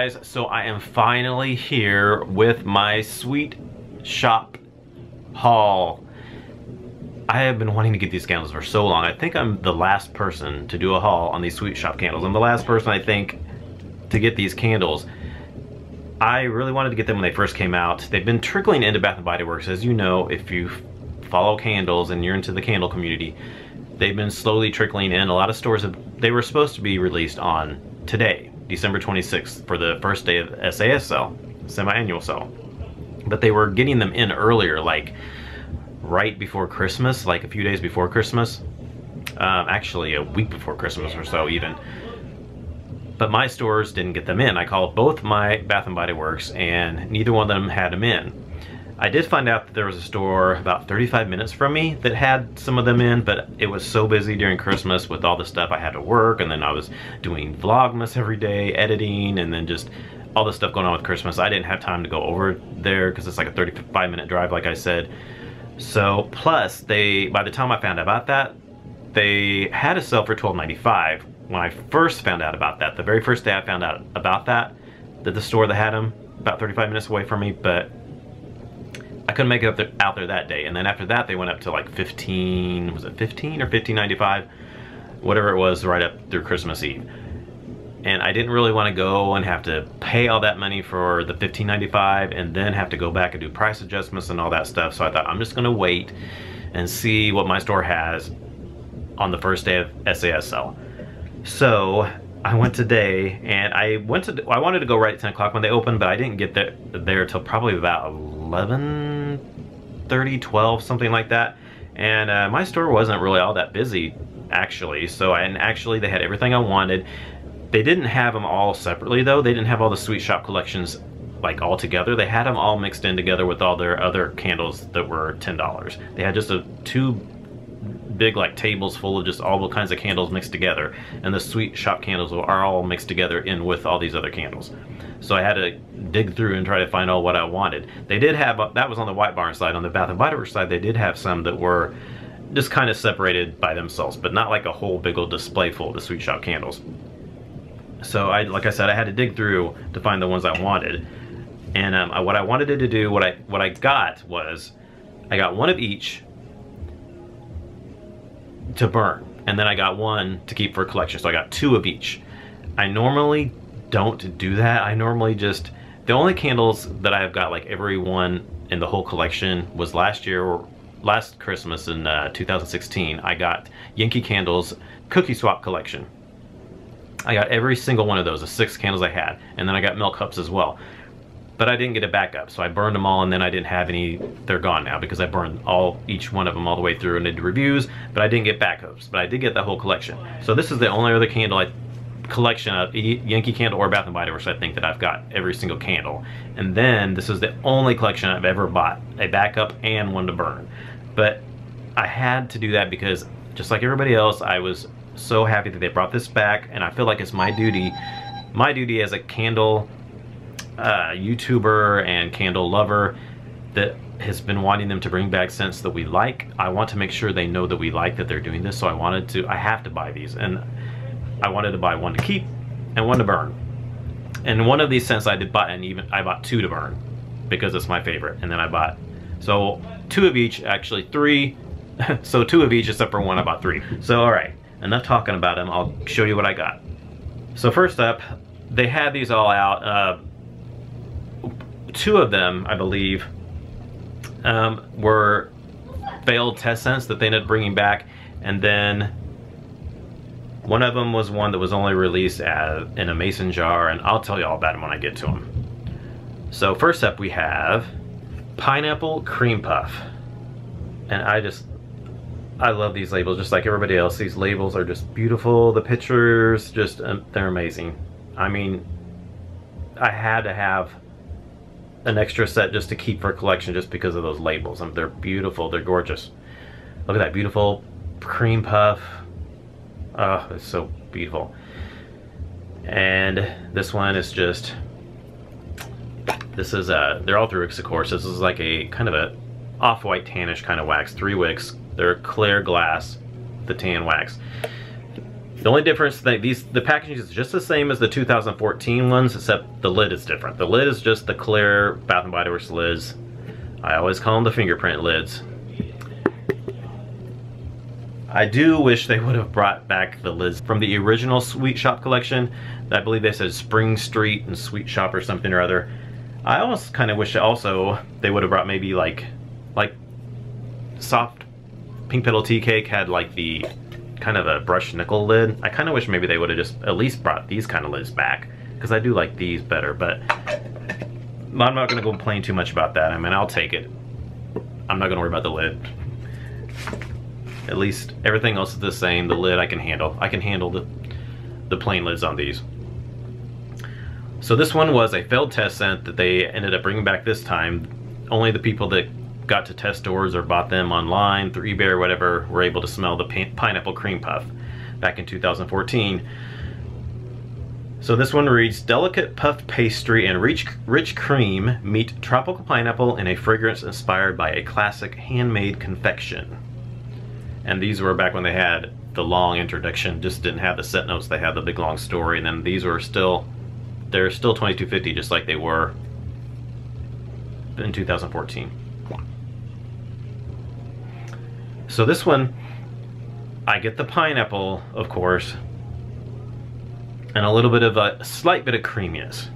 guys, so I am finally here with my sweet shop haul. I have been wanting to get these candles for so long. I think I'm the last person to do a haul on these sweet shop candles. I'm the last person, I think, to get these candles. I really wanted to get them when they first came out. They've been trickling into Bath & Body Works. As you know, if you follow candles and you're into the candle community, they've been slowly trickling in. A lot of stores, they were supposed to be released on today, December 26th, for the first day of SAS sale, semi-annual sale. But they were getting them in earlier, like right before Christmas, like a few days before Christmas. Actually a week before Christmas or so even. But my stores didn't get them in. I called both my Bath & Body Works and neither one of them had them in. I did find out that there was a store about 35 minutes from me that had some of them in, but it was so busy during Christmas with all the stuff I had to work, and then I was doing Vlogmas every day, editing, and then just all the stuff going on with Christmas. I didn't have time to go over there because it's like a 35-minute drive, like I said. So, plus, by the time I found out about that, they had a sale for $12.95. When I first found out about that, the very first day I found out about that the store that had them about 35 minutes away from me, but I couldn't make it out there that day. And then after that, they went up to like 15, was it 15 or $15.95? Whatever it was, right up through Christmas Eve. And I didn't really want to go and have to pay all that money for the $15.95 and then have to go back and do price adjustments and all that stuff. So I thought I'm just going to wait and see what my store has on the first day of SAS sale. So I went today, and I wanted to go right at 10 o'clock when they opened, but I didn't get there till probably about 11:30, 12, something like that. And my store wasn't really all that busy, actually. So, and actually they had everything I wanted. They didn't have them all separately though. They didn't have all the sweet shop collections like all together. They had them all mixed in together with all their other candles that were $10. They had just two big like tables full of just all the kinds of candles mixed together, and the sweet shop candles are all mixed together in with all these other candles. So I had to dig through and try to find out what I wanted. They did have, that was on the White Barn side. On the Bath & Body Works side, they did have some that were just kind of separated by themselves, but not like a whole big old display full of the sweet shop candles. So like I said, I had to dig through to find the ones I wanted. And what I wanted it to do, what I got was, I got one of each to burn, and then I got one to keep for collection. So I got two of each. I normally don't do that. I normally just, the only candles that I've got like every one in the whole collection was last year, or last Christmas in 2016. I got Yankee Candles Cookie Swap collection. I got every single one of those, the 6 candles I had, and then I got milk cups as well. But I didn't get a backup, so I burned them all, and then I didn't have any. They're gone now because I burned each one of them all the way through and did reviews, but I didn't get backups. But I did get the whole collection. So this is the only other candle collection of Yankee Candle or Bath & Body Works, I think, that I've got every single candle. And then this is the only collection I've ever bought a backup and one to burn. But I had to do that because, just like everybody else, I was so happy that they brought this back, and I feel like it's my duty as a candle YouTuber and candle lover that has been wanting them to bring back scents that we like. I want to make sure they know that we like that they're doing this, so I have to buy these, and I wanted to buy one to keep and one to burn. And one of these scents I did buy, and I bought 2 to burn because it's my favorite. And then I bought, so 2 of each, actually 3, so 2 of each except for one. I bought 3. So all right, enough talking about them. I'll show you what I got. So first up, they had these all out. 2 of them, I believe, were failed test scents that they ended up bringing back, and then one of them was one that was only released in a mason jar, and I'll tell you all about them when I get to them. So first up we have Pineapple Cream Puff, and I love these labels just like everybody else. These labels are just beautiful. The pictures, just they're amazing. I mean, I had to have an extra set just to keep for collection just because of those labels. They're beautiful, they're gorgeous. Look at that beautiful cream puff. Oh, it's so beautiful. And this one is just, they're all through wicks, of course. This is like a kind of a off-white tannish kind of wax, 3 wicks. They're clear glass, the tan wax. The only difference that the packaging is just the same as the 2014 ones, except the lid is different. The lid is just the clear Bath & Body Works lids. I always call them the fingerprint lids. I do wish they would have brought back the lids from the original Sweet Shop collection. I believe they said Spring Street and Sweet Shop or something or other. I almost kind of wish also they would have brought maybe like Soft Pink Petal Tea Cake had like the kind of a brushed nickel lid. I kind of wish maybe they would have just at least brought these kind of lids back, because I do like these better, but I'm not going to complain too much about that. I mean, I'll take it. I'm not going to worry about the lid. At least everything else is the same. The lid I can handle. I can handle the plain lids on these. So this one was a failed test scent that they ended up bringing back this time. Only the people that got to test stores or bought them online through eBay or whatever were able to smell the pineapple cream puff back in 2014. So this one reads, delicate puff pastry and rich cream meet tropical pineapple in a fragrance inspired by a classic handmade confection. And these were back when they had the long introduction, just didn't have the set notes, they had the big long story, and then these were they're still 2250 just like they were in 2014. So this one, I get the pineapple, of course, and a little bit of a slight bit of creaminess.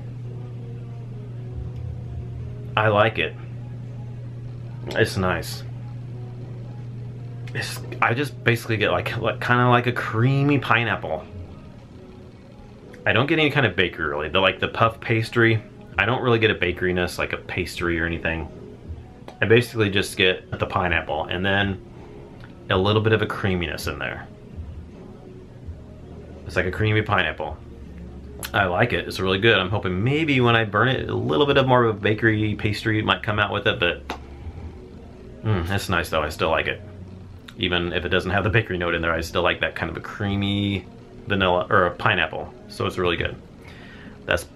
I like it. It's nice. I just basically get like kind of like a creamy pineapple. I don't get any kind of bakery really. The puff pastry, I don't really get a bakeryness like a pastry or anything. I basically just get the pineapple and then a little bit of a creaminess in there. It's like a creamy pineapple. I like it. It's really good. I'm hoping maybe when I burn it, a little bit of more of a bakery pastry might come out with it, but it's nice though. I still like it. Even if it doesn't have the bakery note in there, I still like that kind of a creamy vanilla or a pineapple. So it's really good. That's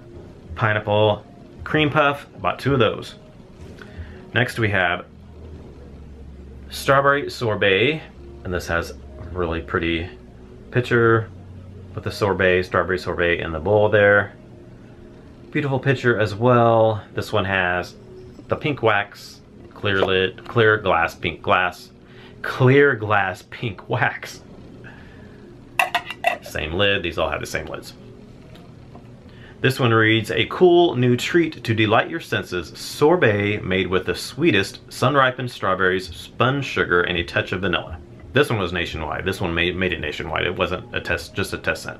pineapple cream puff. Bought 2 of those. Next we have strawberry sorbet, and this has a really pretty picture with the strawberry sorbet in the bowl there. Beautiful picture as well. This one has the pink wax, clear lid, clear glass pink wax. Same lid, these all have the same lids. This one reads, a cool new treat to delight your senses, sorbet made with the sweetest sun-ripened strawberries, spun sugar, and a touch of vanilla. This one was nationwide. This one made it nationwide. It wasn't just a test scent.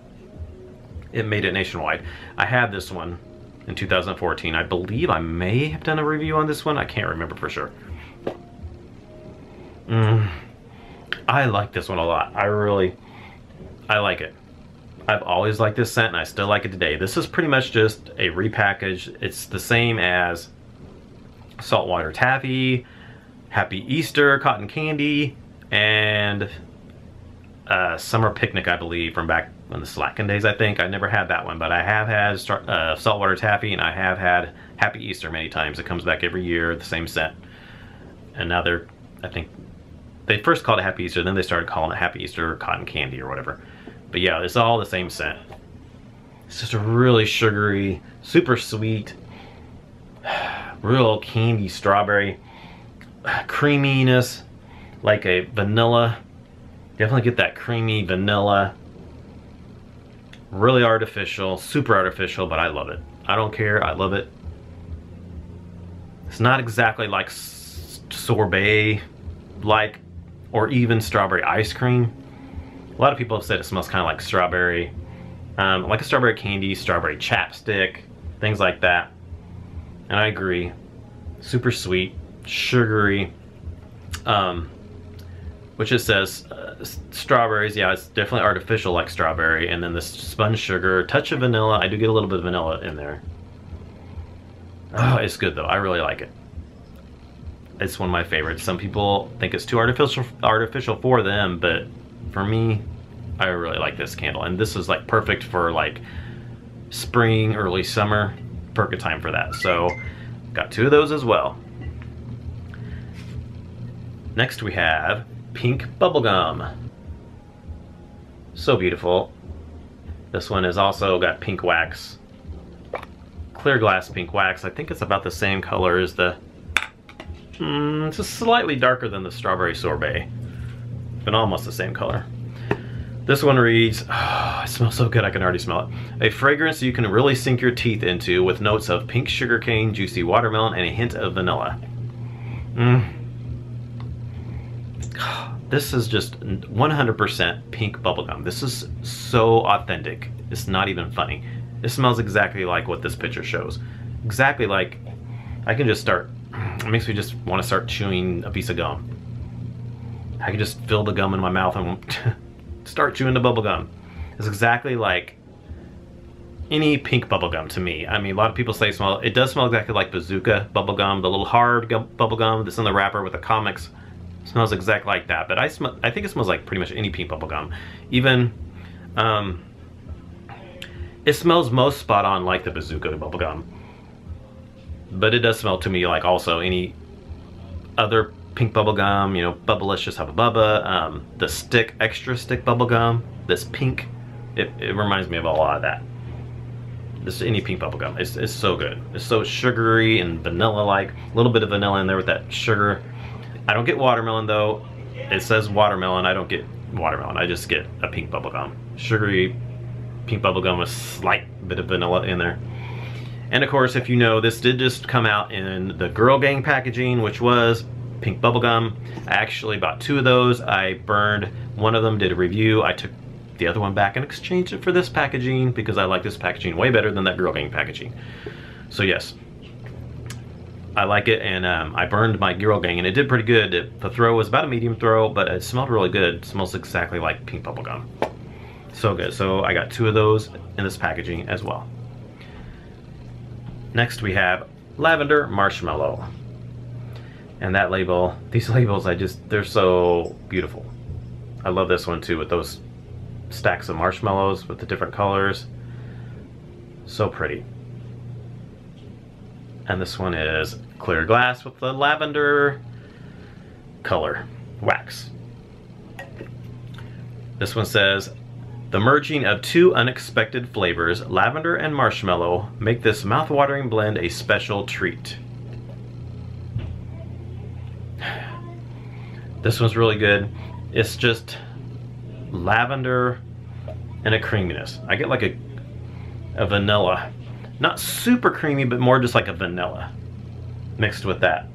It made it nationwide. I had this one in 2014. I believe I may have done a review on this one. I can't remember for sure. I like this one a lot. I like it. I've always liked this scent and I still like it today. This is pretty much just a repackage. It's the same as Saltwater Taffy, Happy Easter Cotton Candy, and Summer Picnic, I believe, from back in the Slackin' days, I think. I never had that one, but I have had Saltwater Taffy, and I have had Happy Easter many times. It comes back every year, the same scent. And now I think, they first called it Happy Easter, then they started calling it Happy Easter Cotton Candy or whatever. But yeah, it's all the same scent. It's just a really sugary, super sweet, real candy strawberry, creaminess, like a vanilla. Definitely get that creamy vanilla. Really artificial, super artificial, but I love it. I don't care, I love it. It's not exactly like sorbet, or even strawberry ice cream. A lot of people have said it smells kind of like strawberry, like a strawberry candy, strawberry chapstick, things like that. And I agree. Super sweet, sugary, which it says strawberries. Yeah, it's definitely artificial like strawberry. And then the spun sugar, touch of vanilla. I do get a little bit of vanilla in there. Oh, it's good though. I really like it. It's one of my favorites. Some people think it's too artificial for them, but for me, I really like this candle. And this is like perfect for like spring, early summer. Perfect time for that. So got 2 of those as well. Next we have pink bubblegum. So beautiful. This one has also got pink wax. Clear glass pink wax. I think it's about the same color as the... it's just slightly darker than the strawberry sorbet. But almost the same color. This one reads, oh, it smells so good I can already smell it. A fragrance you can really sink your teeth into with notes of pink sugarcane, juicy watermelon, and a hint of vanilla. This is just 100% pink bubblegum. This is so authentic. It's not even funny. It smells exactly like what this picture shows. Exactly like, I can just start, it makes me just want to start chewing a piece of gum. I can just fill the gum in my mouth and start chewing the bubblegum. It's exactly like any pink bubblegum to me. I mean, a lot of people say it does smell exactly like bazooka bubblegum, the little hard bubblegum that's in the wrapper with the comics. It smells exactly like that, but I think it smells like pretty much any pink bubblegum. Even, it smells most spot on like the bazooka bubblegum. But it does smell to me like also any other pink bubblegum, you know, Bubblicious Hubba Bubba, the stick, extra stick bubblegum, this pink, it reminds me of a lot of that. This any pink bubblegum, it's so good. It's so sugary and vanilla-like, a little bit of vanilla in there with that sugar. I don't get watermelon though. It says watermelon, I don't get watermelon, I just get a pink bubblegum. Sugary pink bubblegum with a slight bit of vanilla in there. And of course, if you know, this did just come out in the Girl Gang packaging, which was pink bubblegum. I actually bought 2 of those. I burned one of them, did a review. I took the other one back and exchanged it for this packaging because I like this packaging way better than that Girl Gang packaging. So yes, I like it, and I burned my Girl Gang and it did pretty good. The throw was about a medium throw, but it smelled really good. It smells exactly like pink bubblegum. So good. So I got 2 of those in this packaging as well. Next we have Lavender Marshmallow. And that label, these labels, they're so beautiful. I love this one too with those stacks of marshmallows with the different colors. So pretty. And this one is clear glass with the lavender color wax. This one says, the merging of 2 unexpected flavors, lavender and marshmallow, make this mouth-watering blend a special treat. This one's really good. It's just lavender and a creaminess. I get like a vanilla. Not super creamy, but more just like a vanilla mixed with that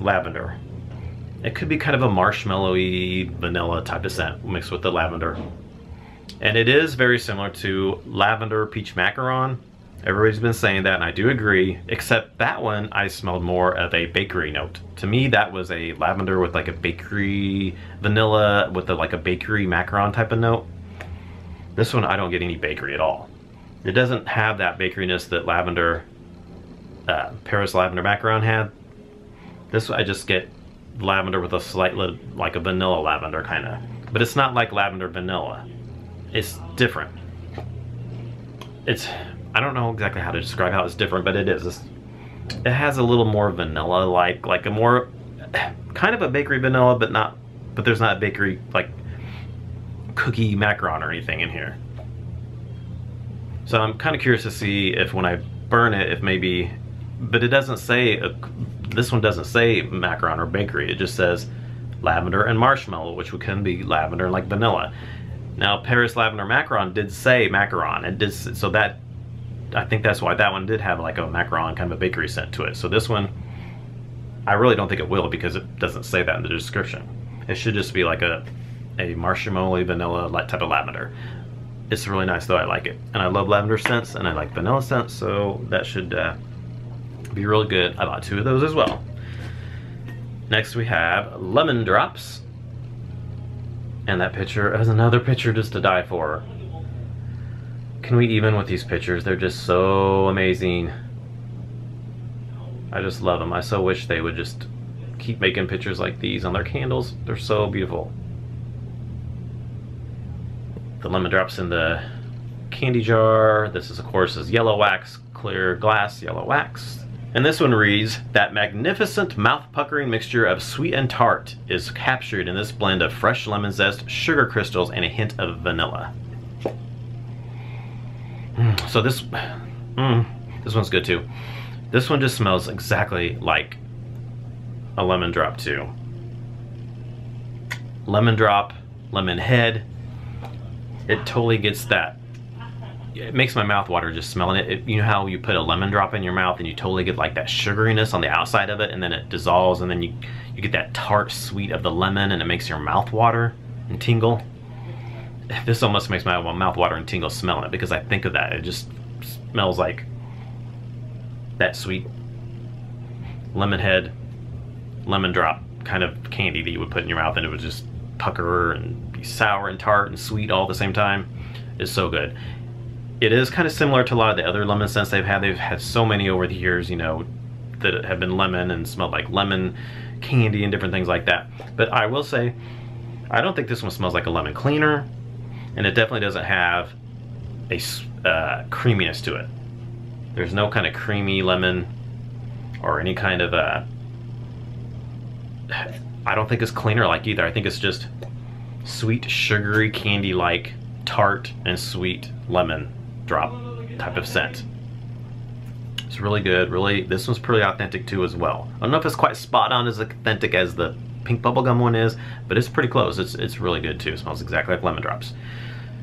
lavender. It could be kind of a marshmallowy vanilla type of scent mixed with the lavender. And it is very similar to lavender peach macaron. Everybody's been saying that, and I do agree, except that one I smelled more of a bakery note. To me, that was a lavender with like a bakery vanilla with like a bakery macaron type of note. This one I don't get any bakery at all. It doesn't have that bakeryness that lavender, Paris lavender macaron had. This I just get lavender with a slight, like a vanilla lavender kind of. But it's not like lavender vanilla. It's different. I don't know exactly how to describe how it's different, but it is. It has a little more vanilla-like, like a more, kind of a bakery vanilla, but there's not a bakery, like, cookie macaron or anything in here. So I'm kind of curious to see if when I burn it, if maybe, but it doesn't say, this one doesn't say macaron or bakery. It just says lavender and marshmallow, which can be lavender and like vanilla. Now, Paris Lavender Macaron did say macaron, and did, so that, I think that's why that one did have like a macaron kind of a bakery scent to it. So this one, I really don't think it will because it doesn't say that in the description. It should just be like a marshmallow vanilla type of lavender. It's really nice though, I like it. And I love lavender scents and I like vanilla scents, so that should be really good. I bought 2 of those as well. Next we have Lemon Drops. And that picture is another picture just to die for. Can we even with these pictures? They're just so amazing. I just love them. I so wish they would just keep making pictures like these on their candles. They're so beautiful. The lemon drops in the candy jar. This is, of course, is yellow wax, clear glass yellow wax. And this one reads, that magnificent mouth-puckering mixture of sweet and tart is captured in this blend of fresh lemon zest, sugar crystals, and a hint of vanilla. So this one's good too. This one just smells exactly like a lemon drop too. Lemon drop, lemon head. It totally gets that. It makes my mouth water just smelling it. You know how you put a lemon drop in your mouth and you totally get like that sugariness on the outside of it, and then it dissolves, and then you get that tart sweet of the lemon, and it makes your mouth water and tingle. This almost makes my mouth water and tingle smelling it, because I think of that. It just smells like that sweet lemon head, lemon drop kind of candy that you would put in your mouth, and it would just pucker and be sour and tart and sweet all at the same time. It's so good. It is kind of similar to a lot of the other lemon scents they've had. They've had so many over the years, you know, that have been lemon and smelled like lemon candy and different things like that. But I will say, I don't think this one smells like a lemon cleaner, and it definitely doesn't have a creaminess to it. There's no kind of creamy lemon or any kind of I don't think it's cleaner like either. I think it's just sweet, sugary, candy-like, tart and sweet lemon drop type of scent. It's really good. Really, this one's pretty authentic too as well. I don't know if it's quite spot on as authentic as the pink bubblegum one is, but it's pretty close. It's really good too. It smells exactly like lemon drops.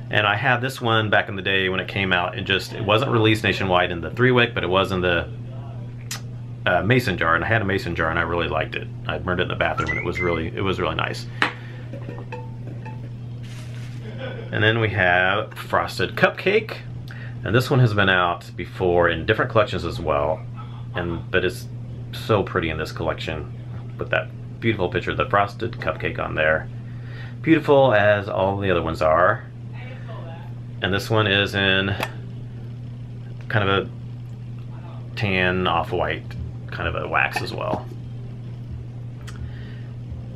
And I had this one back in the day when it came out, and it wasn't released nationwide in the 3-wick, but it was in the mason jar, and I had a mason jar and I really liked it. I burned it in the bathroom, and it was really nice. And then we have Frosted Cupcake, and this one has been out before in different collections as well, but it's so pretty in this collection with that beautiful picture of the Frosted Cupcake on there. Beautiful as all the other ones are. And this one is in kind of a tan off-white, kind of a wax as well.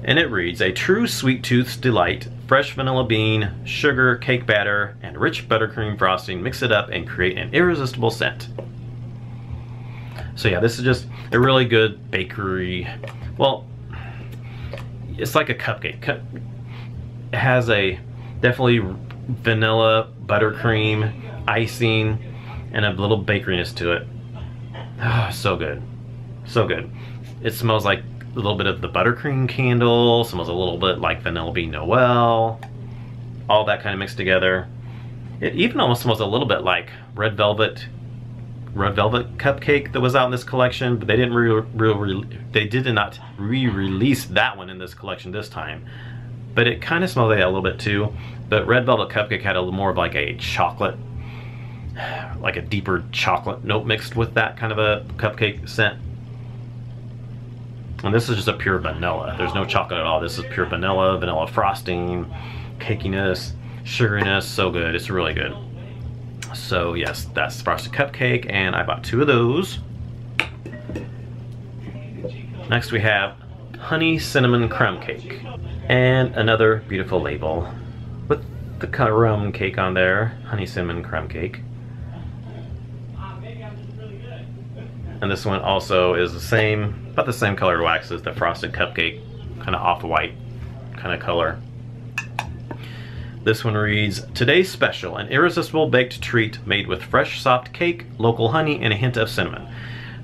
And it reads, a true sweet tooth's delight, fresh vanilla bean, sugar, cake batter, and rich buttercream frosting. Mix it up and create an irresistible scent. So yeah, this is just a really good bakery. Well, it's like a cupcake. It has a definitely vanilla, buttercream, icing, and a little bakeryness to it. Oh, so good. So good. It smells like a little bit of the buttercream candle, smells a little bit like Vanilla Bean Noel, all that kind of mixed together. It even almost smells a little bit like red velvet cupcake that was out in this collection, but they did not re-release that one in this collection this time. But it kind of smells like that a little bit too. But red velvet cupcake had a little more of like a chocolate, like a deeper chocolate note mixed with that kind of a cupcake scent. And this is just a pure vanilla. There's no chocolate at all. This is pure vanilla, vanilla frosting, cakiness, sugariness. So good. It's really good. So yes, that's Frosted Cupcake, and I bought 2 of those. Next we have Honey Cinnamon Crumb Cake, and another beautiful label with the Crumb cake on there. Honey Cinnamon Crumb Cake. And this one also is the same, about the same colored wax as the Frosted Cupcake, kind of off-white kind of color. This one reads, today's special, an irresistible baked treat made with fresh soft cake, local honey, and a hint of cinnamon.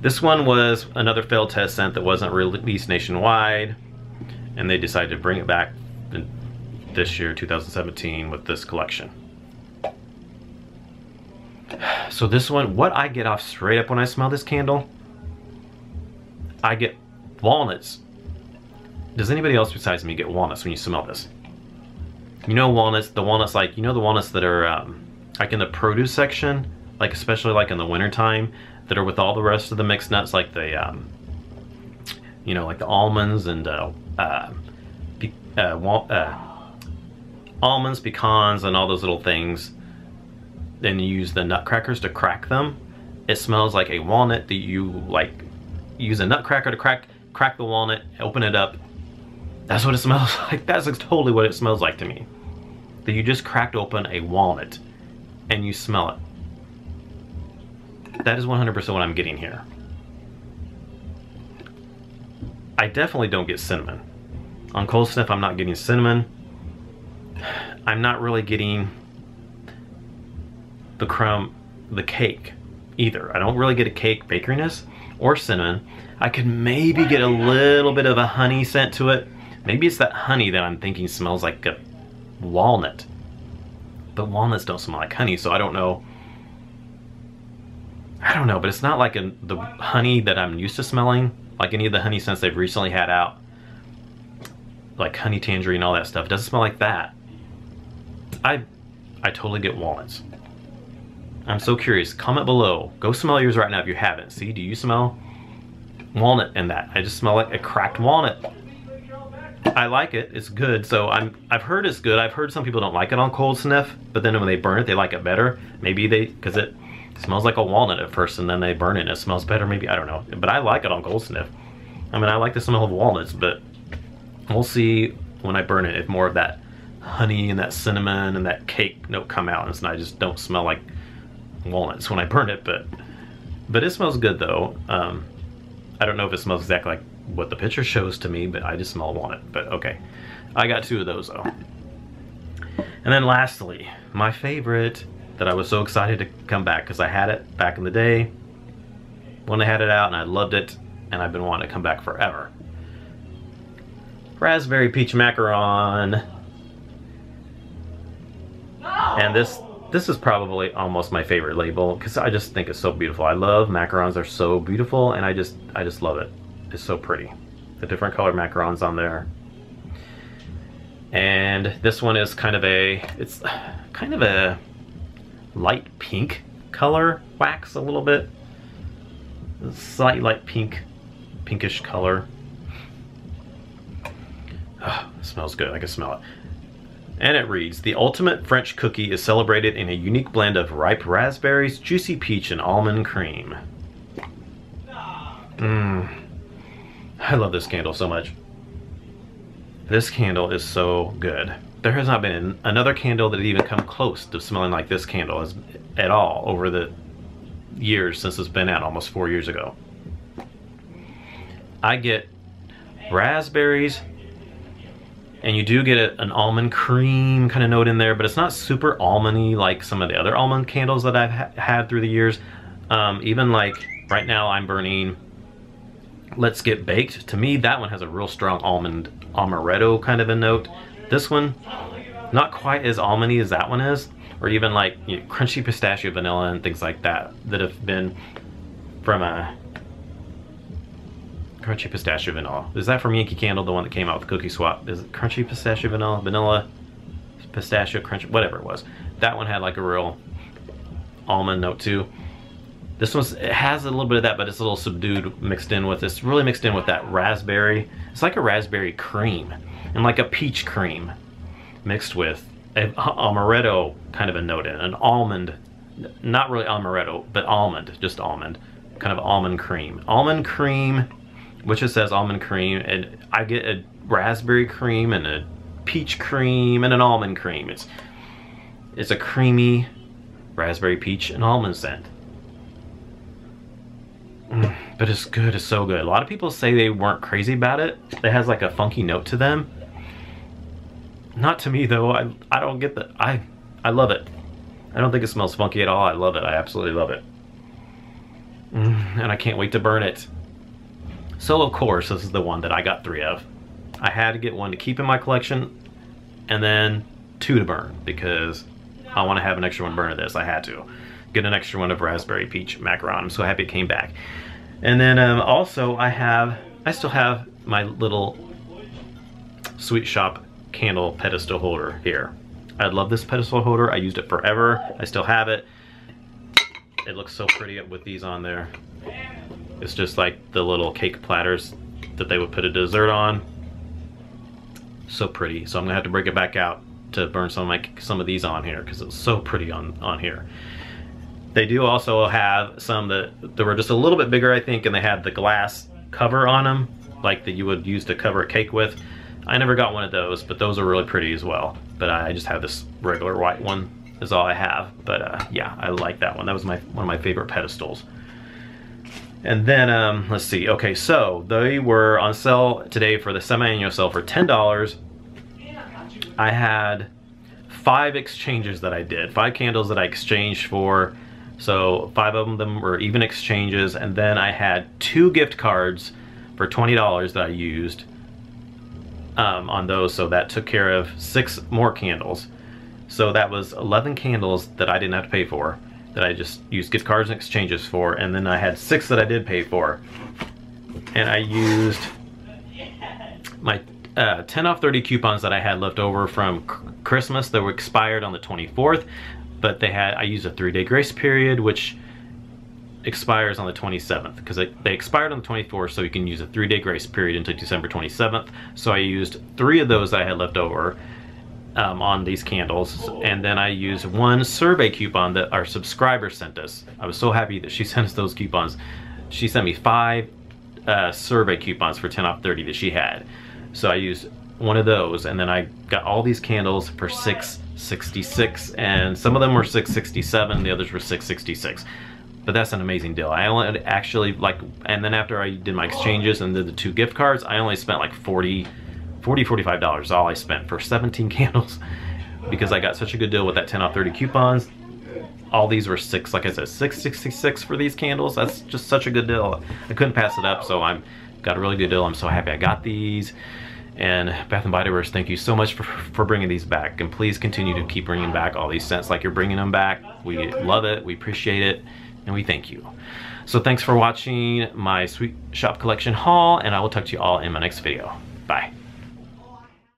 This one was another failed test scent that wasn't released nationwide, and they decided to bring it back in this year, 2017, with this collection. So this one, what I get off straight up when I smell this candle, I get walnuts. Does anybody else besides me get walnuts when you smell this? You know walnuts, the walnuts like, you know the walnuts that are like in the produce section, like especially like in the winter time, that are with all the rest of the mixed nuts, like the, you know, like the almonds and almonds, pecans, and all those little things. Then you use the nutcrackers to crack them. It smells like a walnut that you like use a nutcracker to crack the walnut, open it up. That's what it smells like. That's totally what it smells like to me. That you just cracked open a walnut and you smell it. That is 100% what I'm getting here. I definitely don't get cinnamon. On Cold Sniff, I'm not getting cinnamon. I'm not really getting the crumb the cake either. I don't really get a cake bakery-ness or cinnamon. I could maybe get a little bit of a honey scent to it. Maybe it's that honey that I'm thinking smells like a walnut. But walnuts don't smell like honey, so I don't know. I don't know, but it's not like the honey that I'm used to smelling, like any of the honey scents they've recently had out. Like honey tangerine, all that stuff. It doesn't smell like that. I totally get walnuts. I'm so curious. Comment below. Go smell yours right now if you haven't. See, do you smell walnut in that? I just smell like a cracked walnut. I like it. It's good. So I've heard it's good. I've heard some people don't like it on cold sniff, but then when they burn it, they like it better. Maybe because it smells like a walnut at first, and then they burn it and it smells better. Maybe, I don't know. But I like it on cold sniff. I mean, I like the smell of walnuts, but we'll see when I burn it if more of that honey and that cinnamon and that cake note come out, and I just don't smell like walnuts when I burn it. But it smells good though. I don't know if it smells exactly like what the picture shows to me, but I just smell walnut. But okay, I got 2 of those though. And then lastly, my favorite that I was so excited to come back because I had it back in the day when I had it out and I loved it, and I've been wanting to come back forever. Raspberry Peach Macaron. And this is probably almost my favorite label because I just think it's so beautiful. I love macarons. They're so beautiful, and I just love it. It's so pretty. The different color macarons on there. And this one is kind of a light pink color wax, a little bit. Slight light pinkish color. Oh, it smells good. I can smell it. And it reads, the ultimate French cookie is celebrated in a unique blend of ripe raspberries, juicy peach, and almond cream. I love this candle so much. This candle is so good. There has not been another candle that even come close to smelling like this candle at all over the years since it's been out, almost 4 years ago. I get raspberries, and you do get an almond cream kind of note in there, but it's not super almondy like some of the other almond candles that I've had through the years. Even like right now I'm burning Let's Get Baked. To me, that one has a real strong almond amaretto kind of a note. This one, not quite as almondy as that one is, or even like crunchy pistachio vanilla and things like that have been from a crunchy pistachio vanilla. Is that from Yankee Candle, the one that came out with Cookie Swap? Is it crunchy pistachio vanilla, pistachio crunch, whatever it was. That one had like a real almond note too. This one has a little bit of that, but it's a little subdued, mixed in with this. Really mixed in with that raspberry. It's like a raspberry cream and like a peach cream mixed with an amaretto kind of a note in an almond. Not really amaretto, but almond, just almond, kind of almond cream, which it says almond cream, and I get a raspberry cream and a peach cream and an almond cream. It's a creamy raspberry, peach, and almond scent. But it's good. It's so good. A lot of people say they weren't crazy about it. It has like a funky note to them. Not to me though. I don't get that. I love it. I don't think it smells funky at all. I love it. I absolutely love it. And I can't wait to burn it. So of course, this is the one that I got 3 of. I had to get one to keep in my collection, and then 2 to burn, because I want to have an extra one burn of this. I had to get an extra one of Raspberry Peach Macaron. I'm so happy it came back. And then also I still have my little Sweet Shop candle pedestal holder here. I love this pedestal holder. I used it forever. I still have it. It looks so pretty with these on there. It's just like the little cake platters that they would put a dessert on. So pretty. So I'm gonna have to break it back out to burn some of these on here because it's so pretty on here. They do also have some that were just a little bit bigger, I think, and they had the glass cover on them, like that you would use to cover a cake with. I never got one of those, but those are really pretty as well. But I just have this regular white one is all I have. But yeah, I like that one. That was one of my favorite pedestals. And then, let's see. Okay, so they were on sale today for the semi-annual sale for $10. I had 5 exchanges that I did. 5 candles that I exchanged for So 5 of them were even exchanges, and then I had 2 gift cards for $20 that I used on those, so that took care of 6 more candles. So that was 11 candles that I didn't have to pay for, that I just used gift cards and exchanges for, and then I had 6 that I did pay for. And I used my 10 off 30 coupons that I had left over from Christmas that were expired on the 24th, but I used a 3-day grace period, which expires on the 27th, because they expired on the 24th, so you can use a 3-day grace period until December 27th. So I used 3 of those that I had left over on these candles, and then I used 1 Sorbet coupon that our subscriber sent us. I was so happy that she sent us those coupons. She sent me 5 Sorbet coupons for 10 off 30 that she had. So I used 1 of those, and then I got all these candles for $6.66, and some of them were $6.67, the others were $6.66. But that's an amazing deal. I only actually, and then after I did my exchanges and did the 2 gift cards, I only spent like $45 all I spent for 17 candles, because I got such a good deal with that 10 off 30 coupons. All these were like I said, $6.66 for these candles. That's just such a good deal. I couldn't pass it up, so I got a really good deal. I'm so happy I got these. And Bath & Body Works, thank you so much for bringing these back, and please continue to keep bringing back all these scents like you're bringing them back. We love it, we appreciate it, and we thank you. So thanks for watching my Sweet Shop Collection haul, and I will talk to you all in my next video. Bye.